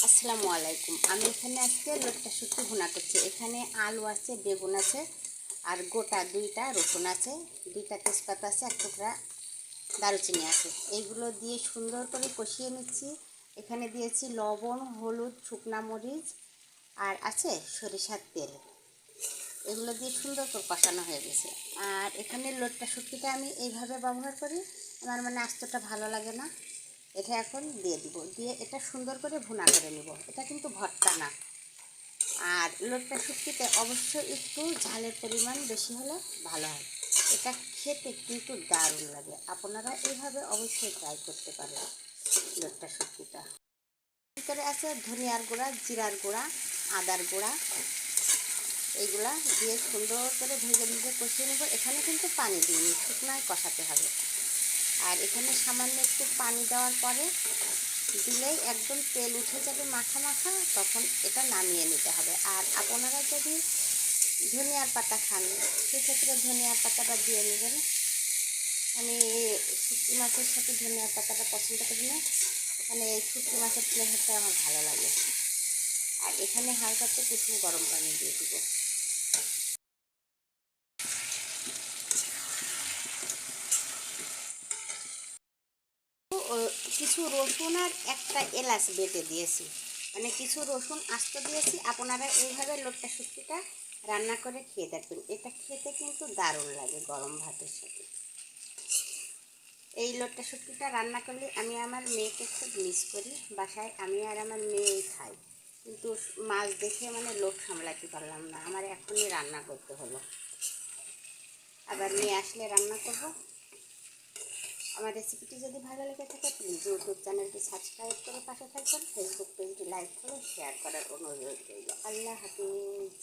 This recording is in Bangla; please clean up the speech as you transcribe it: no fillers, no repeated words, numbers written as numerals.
আসসালামু আলাইকুম। আমি এখানে আজকে লোটটা শুটকি ভুনা করছি। এখানে আলু আছে, বেগুন আছে, আর গোটা 2টা রসুন আছে, 2টা তেজপাতা আছে, এক টুকরা দারুচিনি আছে। এইগুলো দিয়ে সুন্দর করে কষিয়ে নিচ্ছি। এখানে দিয়েছি লবণ, হলুদ, শুকনা মরিচ আর আছে সরিষার তেল। এগুলো দিয়ে সুন্দর করে কষানো হয়ে গেছে। আর এখানে লোটটা শুটকিটা আমি এইভাবে ব্যবহার করি, আমার আস্তটা ভালো লাগে না। এটা এখন দিয়ে দিব, দিয়ে এটা সুন্দর করে ভুনা করে নিব। এটা কিন্তু ভর্তা না। আর লোটটা শুটকিতে অবশ্যই একটু ঝালের পরিমাণ বেশি হলে ভালো হয়। এটা খেতে কিন্তু দারুণ লাগে। আপনারা এইভাবে অবশ্যই ট্রাই করতে পারেন লোটটা শুটকিটা। ভিতরে আছে ধনিয়ার গুঁড়া, জিরার গুঁড়া, আদার গুঁড়া, এইগুলা দিয়ে সুন্দর করে ভেজে ভেজে কষিয়ে নেব। এখানে কিন্তু পানি দিইনি, শুকনায় কষাতে হবে। আর এখানে সামান্য একটু পানি দেওয়ার পরে দিলেই একদম তেল উঠে যাবে মাখা মাখা, তখন এটা নামিয়ে নিতে হবে। আর আপনারা যদি ধনিয়ার পাতা খান সেক্ষেত্রে ধনিয়ার পাতাটা দিয়ে নেবেন। আমি শুটকি মাছের সাথে ধনিয়ার পাতাটা পছন্দ করি না, মানে শুটকি মাছের ফ্লেভারটা আমার ভালো লাগে। আর এখানে হালকা একটু কুসুম গরম পানি দিয়ে দিব। কিছু রসুন আর একটা এলাচ বেটে দিয়েছি, মানে কিছু রসুন আস্ত দিয়েছি। আপনারা এইভাবে লোটটা শুটকিটা রান্না করে খেয়ে দেখবেন, এটা খেতে কিন্তু দারুণ লাগে গরম ভাতের সাথে। এই লোটটা শুটকিটা রান্না করলে আমি আমার মেয়েকে খুব মিস করি। বাসায় আমি আর আমার মেয়েই খাই, কিন্তু মাছ দেখে লোভ সামলাতে পারলাম না, আমার এখনই রান্না করতে হলো। আবার মেয়ে আসলে রান্না করব। আমার রেসিপিটি যদি ভালো লেগে থাকে প্লিজ ইউটিউব চ্যানেলটি সাবস্ক্রাইব করে পাশে থাকবেন, ফেসবুক পেজটি লাইক করে শেয়ার করার অনুরোধ রইল। আল্লাহ হাফিজ।